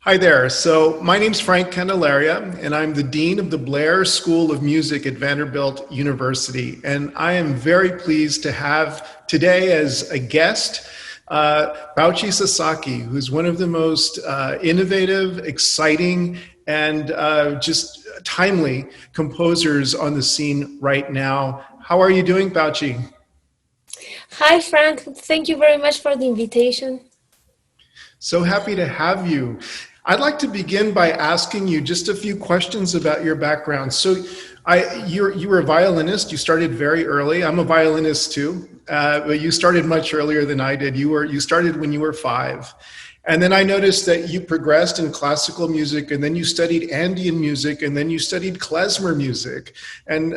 Hi there. So my name's Frank Candelaria, and I'm the Dean of the Blair School of Music at Vanderbilt University. And I am very pleased to have today as a guest Pauchi Sasaki, who's one of the most innovative, exciting, and just timely composers on the scene right now. How are you doing, Pauchi? Hi, Frank. Thank you very much for the invitation. So happy to have you. I'd like to begin by asking you just a few questions about your background. So, you were a violinist. You started very early. I'm a violinist too, but you started much earlier than I did. You started when you were 5, and then I noticed that you progressed in classical music, and then you studied Andean music, and then you studied klezmer music, and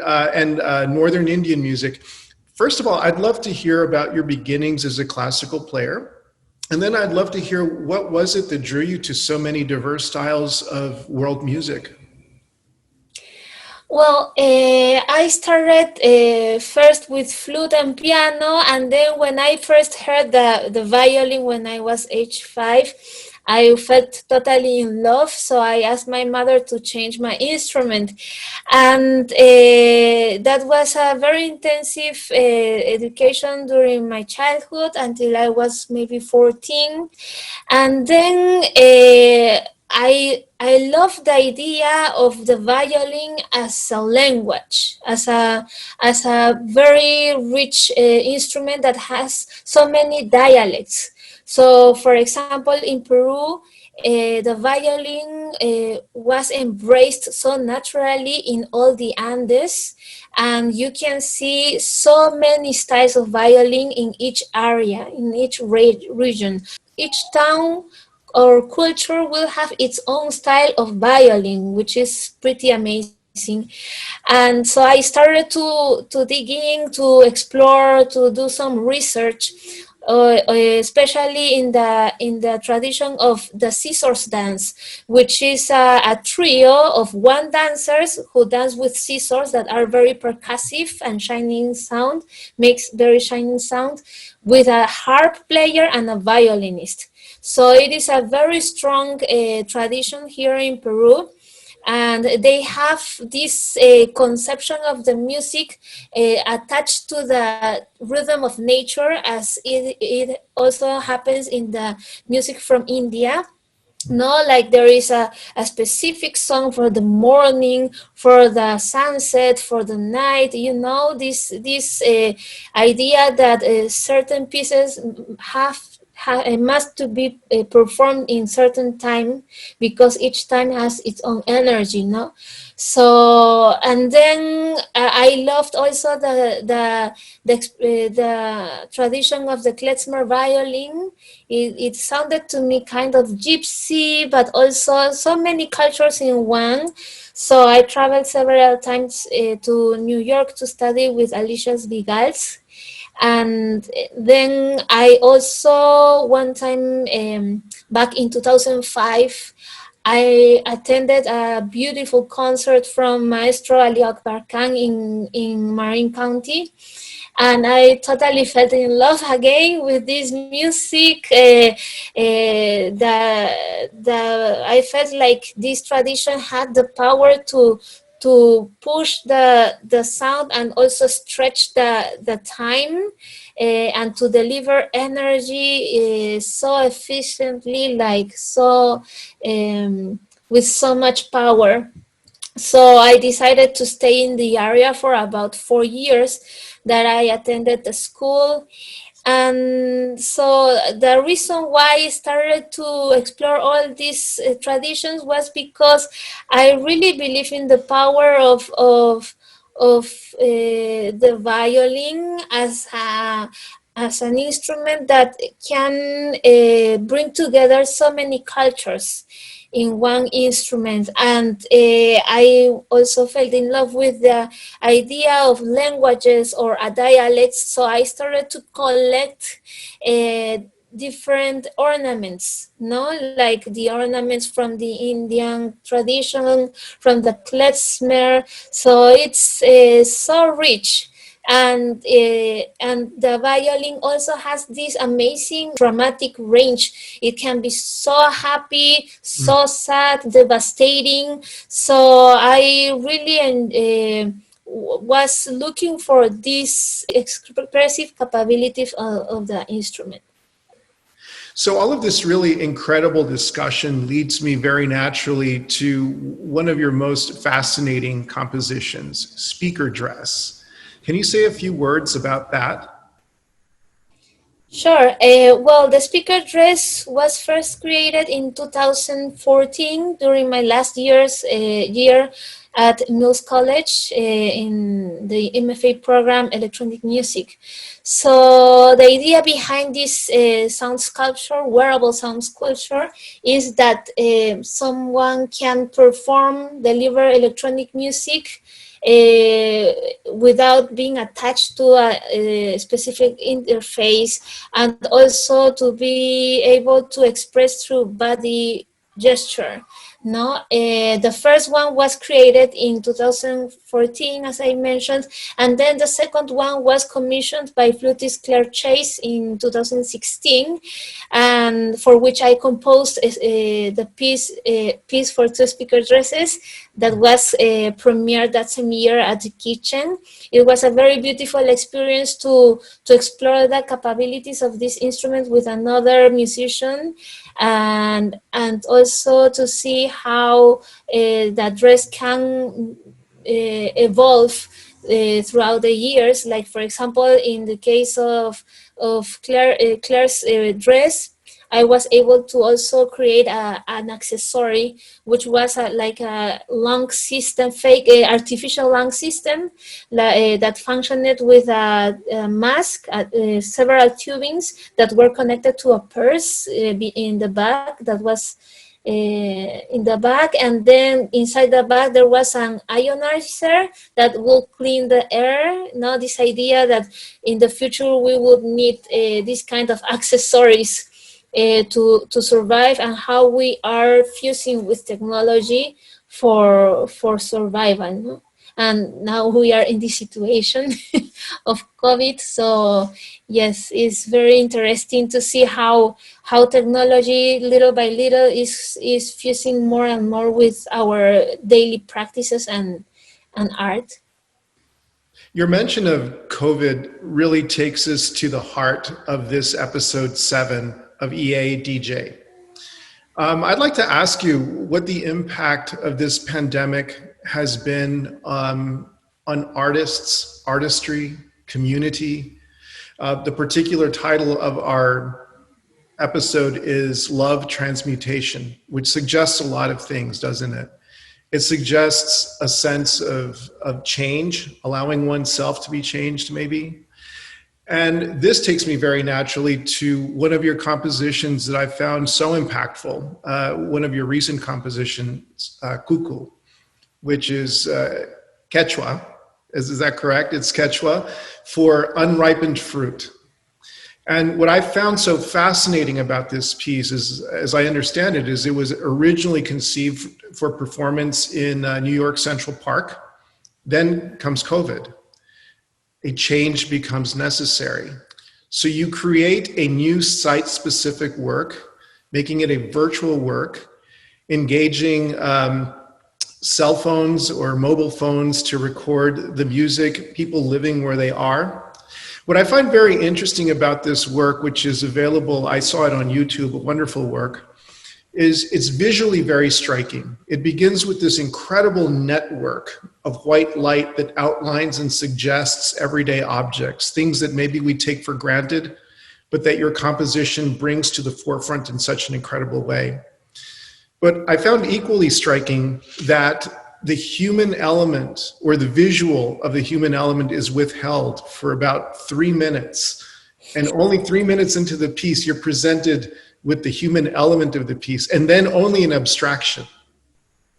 Northern Indian music. First of all, I'd love to hear about your beginnings as a classical player. And then I'd love to hear, what was it that drew you to so many diverse styles of world music? Well, I started first with flute and piano, and then when I first heard the violin when I was age 5, I felt totally in love. So I asked my mother to change my instrument, and that was a very intensive education during my childhood until I was maybe 14. And then I love the idea of the violin as a language, as a very rich instrument that has so many dialects. So, for example, in Peru, the violin was embraced so naturally in all the Andes, and you can see so many styles of violin in each area, in each region. Each town or culture will have its own style of violin, which is pretty amazing. And so I started to dig in, to explore, to do some research, especially in the tradition of the scissors dance, which is a trio of one dancers who dance with scissors that are very percussive and shining sound, makes very shining sound, with a harp player and a violinist. So it is a very strong tradition here in Peru, and they have this conception of the music attached to the rhythm of nature, as it also happens in the music from India. No, like there is a specific song for the morning, for the sunset, for the night. You know, this idea that certain pieces must to be performed in certain time, because each time has its own energy, no? So, and then I loved also the tradition of the klezmer violin. It sounded to me kind of gypsy, but also so many cultures in one. So I traveled several times to New York to study with Alicia Vigals. And then I also, one time back in 2005, I attended a beautiful concert from Maestro Ali Akbar Khan in Marin County. And I totally fell in love again with this music. I felt like this tradition had the power to push the sound and also stretch the time, and to deliver energy so efficiently, like so with so much power. So I decided to stay in the area for about 4 years that I attended the school. And so the reason why I started to explore all these traditions was because I really believe in the power of the violin as an instrument that can bring together so many cultures in one instrument. And I also fell in love with the idea of languages or a dialect. So I started to collect different ornaments, no, like the ornaments from the Indian tradition, from the klezmer. So it's so rich. and the violin also has this amazing dramatic range. It can be so happy, so sad, devastating. So I really was looking for these expressive capabilities of the instrument. So all of this really incredible discussion leads me very naturally to one of your most fascinating compositions, Speaker Dress. Can you say a few words about that? Sure. Well, the speaker dress was first created in 2014 during my last year at Musicology in the MFA program, Electronic Music. So the idea behind this sound sculpture, wearable sound sculpture, is that someone can deliver electronic music without being attached to a specific interface, and also to be able to express through body gesture. No, the first one was created in 2014, as I mentioned, and then the second one was commissioned by flutist Claire Chase in 2016, and for which I composed the piece for two speaker dresses that was premiered that same year at the kitchen. It was a very beautiful experience to explore the capabilities of this instrument with another musician, and also to see how that dress can evolve throughout the years. Like, for example, in the case of Claire's dress, I was able to also create an accessory, which was like a lung system, fake artificial lung system that functioned with a mask, several tubings that were connected to a purse in the back that was in the back, and then inside the back there was an ionizer that will clean the air. Now this idea that in the future we would need these kind of accessories to survive, and how we are fusing with technology for survival. No? And now we are in this situation of COVID. So yes, it's very interesting to see how technology little by little is fusing more and more with our daily practices and art. Your mention of COVID really takes us to the heart of this episode 7 of EADJ. I'd like to ask you what the impact of this pandemic has been on artists, artistry, community. The particular title of our episode is Love Transmutation, which suggests a lot of things, doesn't it? It suggests a sense of change, allowing oneself to be changed, maybe. And this takes me very naturally to one of your compositions that I found so impactful, one of your recent compositions, Kuku, which is Quechua. Is that correct? It's Quechua for unripened fruit. And what I found so fascinating about this piece is, as I understand it, is it was originally conceived for performance in New York Central Park. Then comes COVID. A change becomes necessary. So you create a new site-specific work, making it a virtual work, engaging cell phones or mobile phones to record the music, people living where they are. What I find very interesting about this work, which is available, I saw it on YouTube, a wonderful work, is it's visually very striking. It begins with this incredible network of white light that outlines and suggests everyday objects, things that maybe we take for granted, but that your composition brings to the forefront in such an incredible way. But I found equally striking that the human element, or the visual of the human element, is withheld for about 3 minutes. And only 3 minutes into the piece, you're presented with the human element of the piece, and then only an abstraction.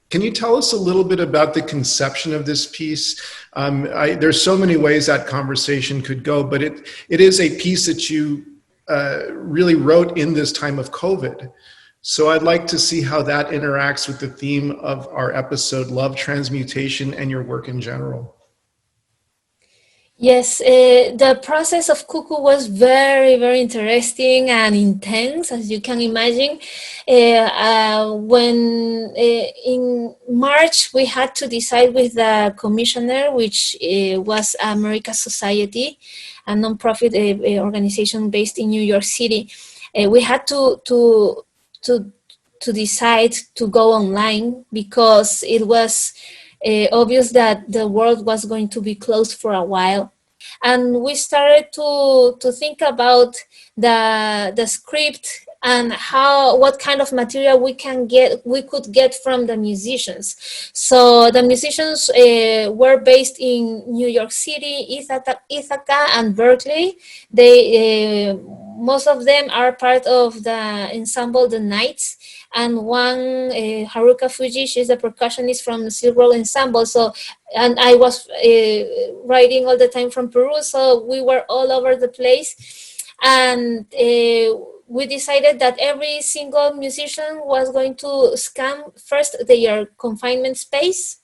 Can you tell us a little bit about the conception of this piece? There's so many ways that conversation could go, but it is a piece that you really wrote in this time of COVID. So I'd like to see how that interacts with the theme of our episode, Love Transmutation, and your work in general. Yes, the process of Cuckoo was very, very interesting and intense, as you can imagine. When in March we had to decide with the commissioner, which was America Society, a nonprofit organization based in New York City. We had to to decide to go online because it was obvious that the world was going to be closed for a while, and we started to think about the script and how what kind of material we could get from the musicians. So the musicians were based in New York City, Ithaca and Berkeley. They most of them are part of the ensemble The Knights, and one Haruka Fuji, she's a percussionist from the Silk Road Ensemble. So, and I was writing all the time from Peru, so we were all over the place, and we decided that every single musician was going to scan first their confinement space,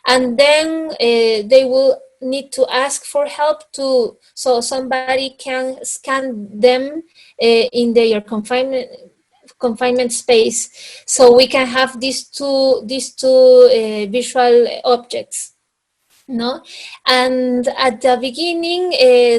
and then they will need to ask for help to so somebody can scan them in their confinement space, so we can have these two visual objects, no. And at the beginning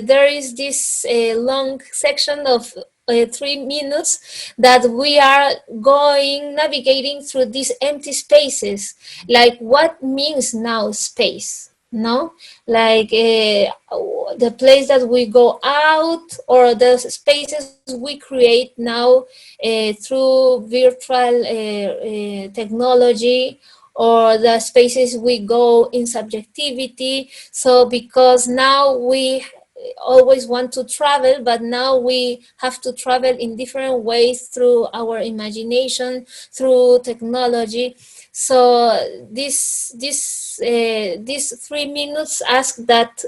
there is this long section of 3 minutes that we are going navigating through these empty spaces, like what means now space, no, like the place that we go out, or the spaces we create now through virtual technology, or the spaces we go in subjectivity. So because now we always want to travel, but now we have to travel in different ways through our imagination, through technology. So these 3 minutes ask that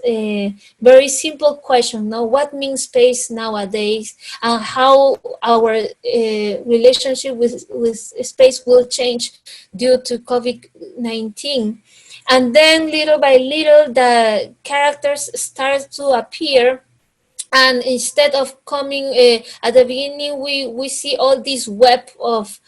very simple question: now, what means space nowadays, and how our relationship with space will change due to COVID-19. And then little by little the characters start to appear, and instead of coming at the beginning, we see all this web of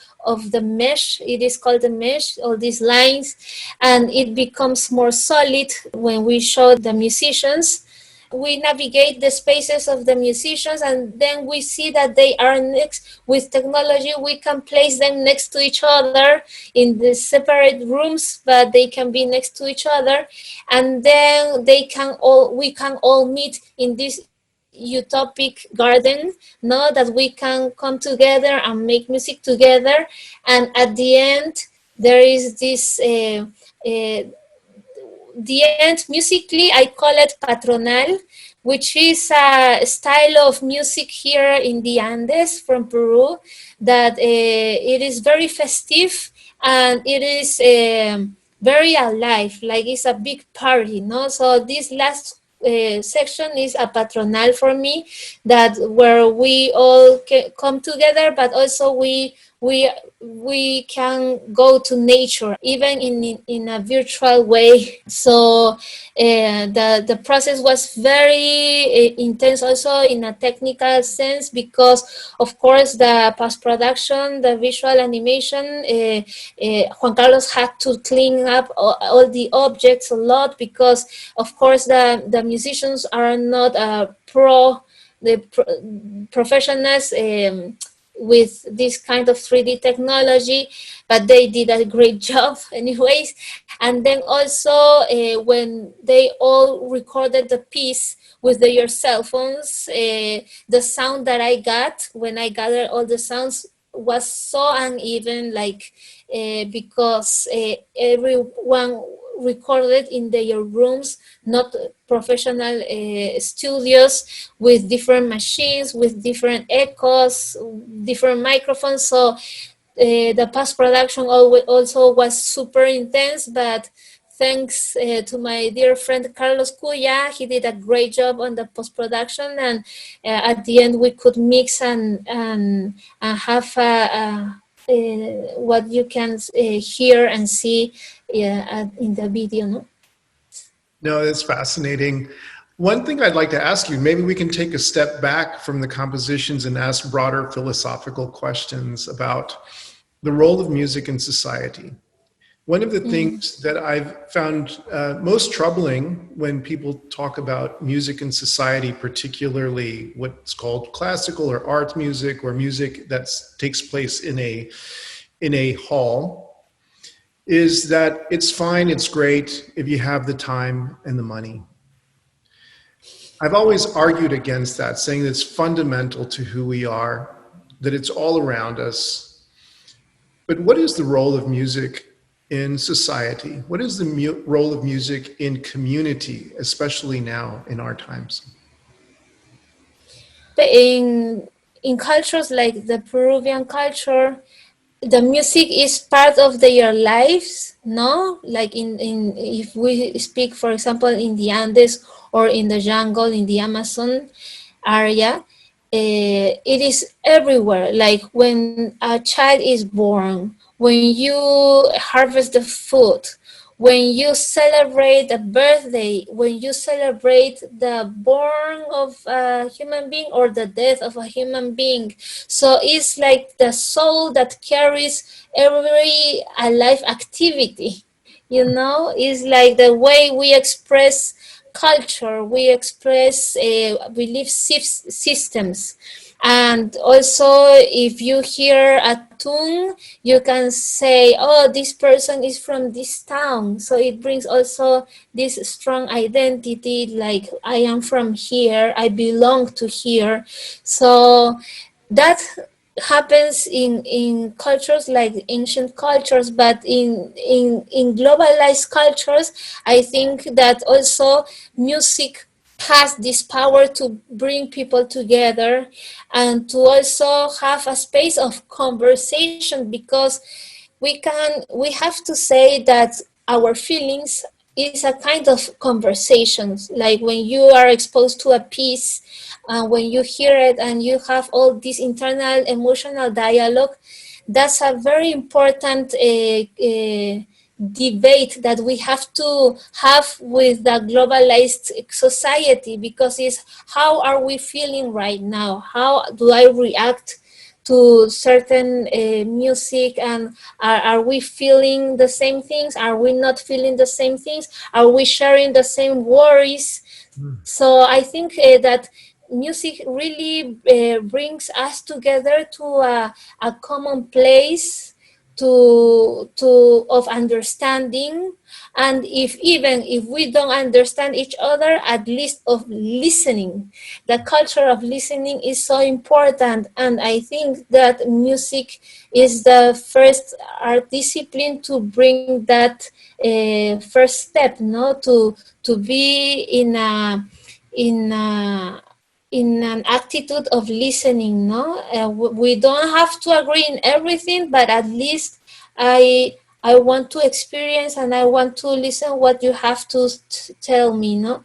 the mesh. It is called the mesh, all these lines, and it becomes more solid when we show the musicians. We navigate the spaces of the musicians, and then we see that they are next. With technology we can place them next to each other in the separate rooms, but they can be next to each other, and then we can all meet in this utopic garden, no, that we can come together and make music together. And at the end there is this the end musically I call it patronal, which is a style of music here in the Andes from Peru, that it is very festive, and it is very alive, like it's a big party, no. So this last section is a patronal for me, that where we all come together, but also we can go to nature even in a virtual way. So the process was very intense also in a technical sense, because of course the post-production, the visual animation, Juan Carlos had to clean up all the objects a lot, because of course the musicians are not professionals with this kind of 3D technology, but they did a great job anyways. And then also when they all recorded the piece with their cell phones, the sound that I got when I gathered all the sounds was so uneven, like because everyone recorded in their rooms, not professional studios, with different machines, with different echoes, different microphones. So the post-production also was super intense, but thanks to my dear friend Carlos Cuya, he did a great job on the post-production, and at the end we could mix and have what you can hear and see in the video, no? No, that's fascinating. One thing I'd like to ask you, maybe we can take a step back from the compositions and ask broader philosophical questions about the role of music in society. One of the things that I've found most troubling when people talk about music in society, particularly what's called classical or art music or music that takes place in a hall, is that it's fine, it's great if you have the time and the money. I've always argued against that, saying that it's fundamental to who we are, that it's all around us. But what is the role of music in society? What is the role of music in community, especially now in our times? But in cultures like the Peruvian culture, the music is part of their lives, no? Like in if we speak, for example, in the Andes or in the jungle in the Amazon area, it is everywhere. Like when a child is born, when you harvest the food, when you celebrate a birthday, when you celebrate the born of a human being or the death of a human being. So it's like the soul that carries every alive activity. You know, it's like the way we express culture, we express belief systems. And also, if you hear a tune, you can say, oh, this person is from this town. So it brings also this strong identity, like I am from here, I belong to here. So that happens in cultures like ancient cultures, but in globalized cultures, I think that also music has this power to bring people together and to also have a space of conversation, because we have to say that our feelings is a kind of conversations. Like when you are exposed to a piece, when you hear it and you have all this internal emotional dialogue, that's a very important debate that we have to have with the globalized society, because it's how are we feeling right now, how do I react to certain music, and are we feeling the same things, are we not feeling the same things, are we sharing the same worries. So I think that music really brings us together to a common place to of understanding, and if even if we don't understand each other, at least of listening. The culture of listening is so important, and I think that music is the first art discipline to bring that first step, no, to be in a in an attitude of listening, no. We don't have to agree in everything, but at least I want to experience and I want to listen what you have to tell me, no.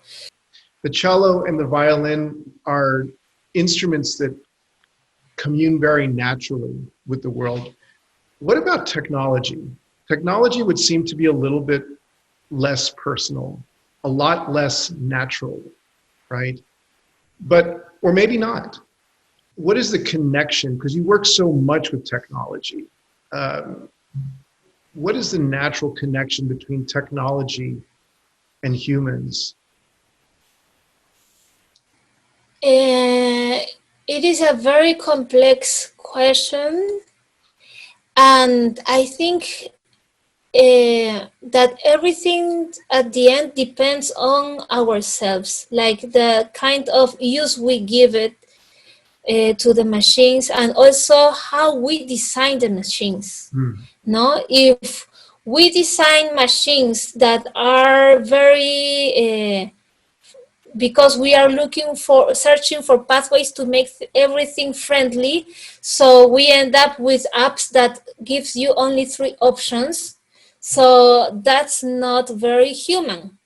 The cello and the violin are instruments that commune very naturally with the world. What about technology? Technology would seem to be a little bit less personal, a lot less natural, right? But, or maybe not. What is the connection? Because you work so much with technology. What is the natural connection between technology and humans? It is a very complex question, and I think that everything at the end depends on ourselves, like the kind of use we give it to the machines, and also how we design the machines. No, if we design machines that are very because we are searching for pathways to make everything friendly, so we end up with apps that gives you only 3 options. So that's not very human.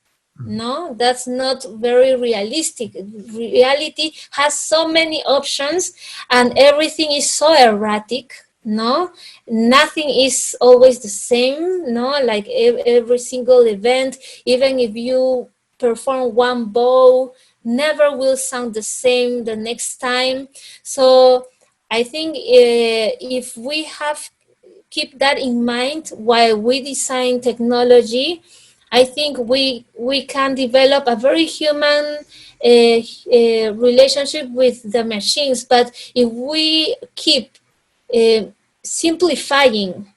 No, that's not very realistic. Reality has so many options and everything is so erratic. No, nothing is always the same. No, like every single event, even if you perform one bow, never will sound the same the next time. So I think if we have keep that in mind while we design technology, I think we can develop a very human relationship with the machines. But if we keep uh, simplifying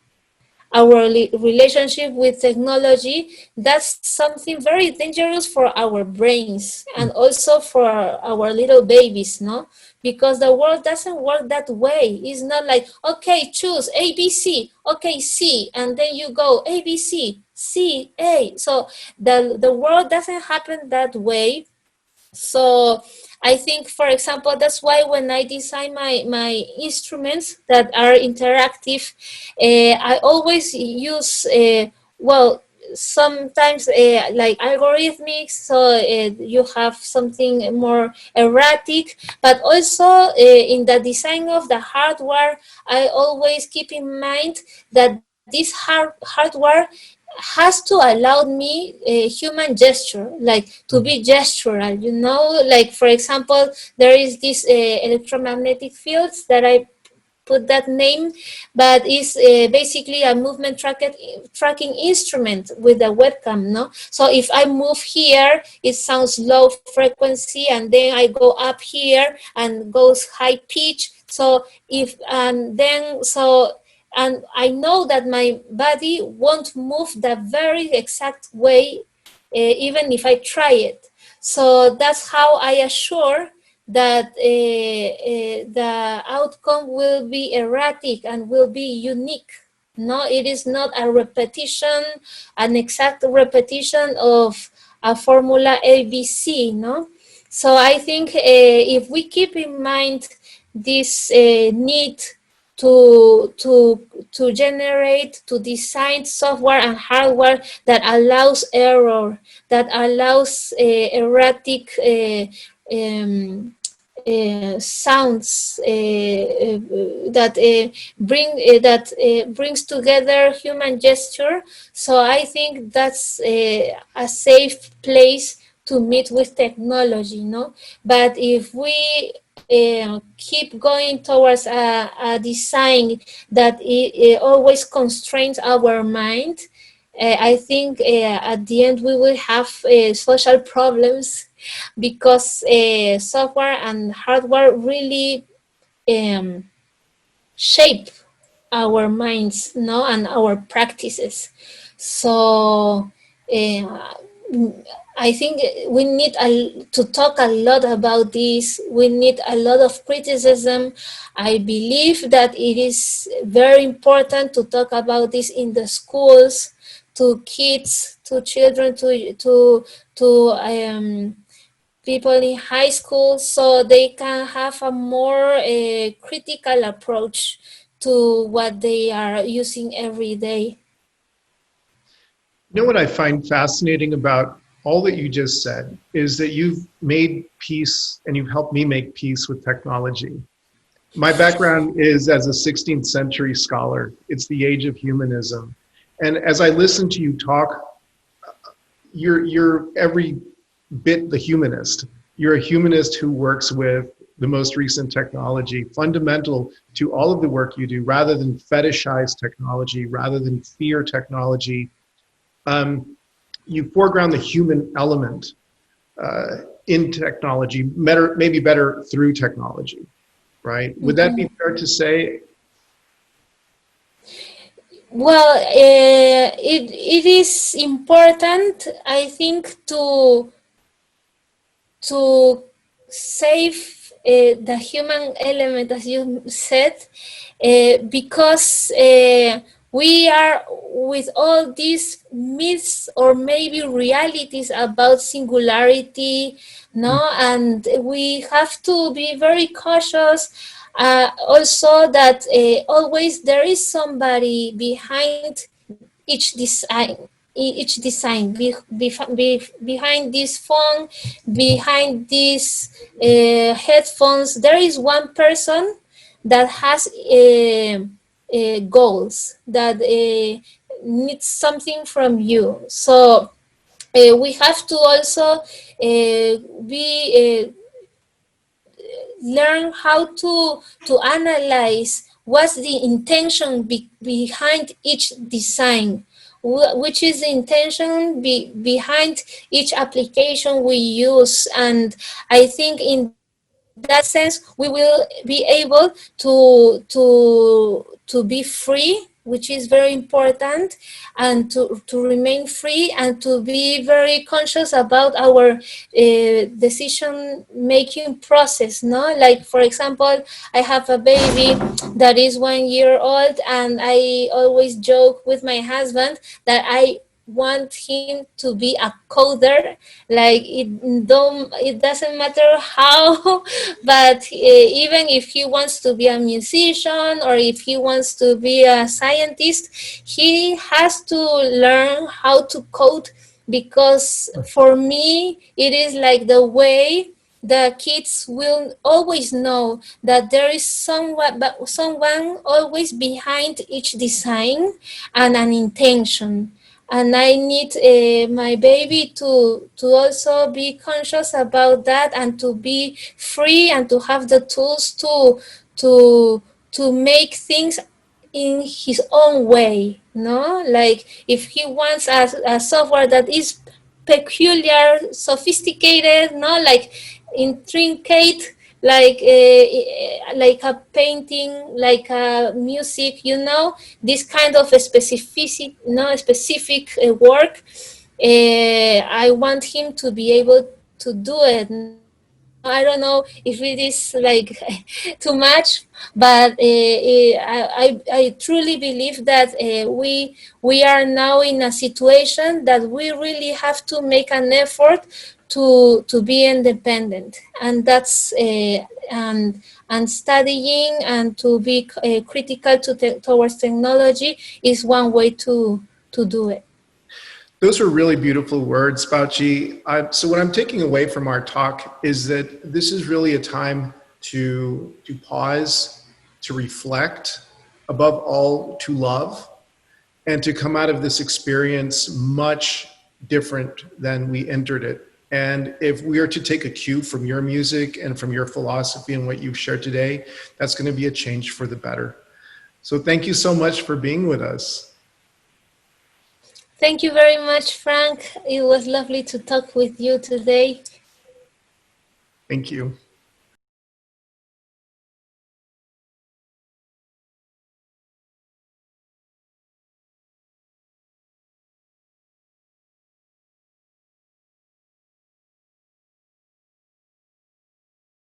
our relationship with technology, that's something very dangerous for our brains and also for our little babies, no? Because the world doesn't work that way. It's not like, okay, choose A, B, C, okay, C, and then you go A, B, C, C, A. So the world doesn't happen that way. So I think, for example, that's why when I design my instruments that are interactive, I always use, well, sometimes like algorithmics, so you have something more erratic, but also in the design of the hardware, I always keep in mind that this hardware has to allow me a human gesture, like to be gestural, like for example, there is this electromagnetic fields that I put that name, but it's basically a movement tracking instrument with a webcam, no? So if I move here, it sounds low frequency, and then I go up here and goes high pitch. So if and then so and I know that my body won't move the very exact way, even if I try it. So that's how I assure that the outcome will be erratic and will be unique. No, it is not a repetition, an exact repetition of a formula ABC. No, so I think if we keep in mind this need to generate, to design software and hardware that allows error, that allows erratic sounds that brings together human gesture. So I think that's a safe place to meet with technology, no? But if we keep going towards a design that always constrains our mind, I think at the end we will have social problems because software and hardware really um, shape our minds, no, and our practices. So I think we need to talk a lot about this. We need a lot of criticism. I believe that it is very important to talk about this in the schools, to kids, to children, to people in high school, so they can have a more critical approach to what they are using every day. You know what I find fascinating about all that you just said is that you've made peace and you've helped me make peace with technology. My background is as a 16th century scholar. It's the age of humanism. And as I listen to you talk, you're every bit the humanist. You're a humanist who works with the most recent technology, fundamental to all of the work you do, rather than fetishize technology, rather than fear technology. You foreground the human element in technology, maybe better through technology, right? Would that be fair to say? Well, it is important, I think, to save the human element, as you said, because we are with all these myths or maybe realities about singularity, no, and we have to be very cautious. Also, that always there is somebody behind each design behind this phone, behind these headphones, there is one person that has goals, that needs something from you. So we have to also be learn how to analyze what's the intention behind each design, which is the intention behind each application we use. And I think in that sense we will be able to be free, which is very important, and to remain free and to be very conscious about our decision making process. No, like for example, I have a baby that is 1 year old, and I always joke with my husband that I want him to be a coder. Like it doesn't matter how, but even if he wants to be a musician or if he wants to be a scientist, he has to learn how to code, because for me it is like the way the kids will always know that there is someone always behind each design and an intention. And I need my baby to also be conscious about that, and to be free and to have the tools to to make things in his own way. No, like if he wants a software that is peculiar, sophisticated, no, like intricate, like a painting, like a music, this kind of a specific work. I want him to be able to do it. I don't know if it is like too much, but I truly believe that we are now in a situation that we really have to make an effort to be independent, and that's and studying and to be critical towards technology is one way to do it. Those are really beautiful words, Pauchi. So what I'm taking away from our talk is that this is really a time to pause, to reflect, above all, to love, and to come out of this experience much different than we entered it. And if we are to take a cue from your music and from your philosophy and what you've shared today, that's going to be a change for the better. So thank you so much for being with us. Thank you very much, Frank. It was lovely to talk with you today. Thank you.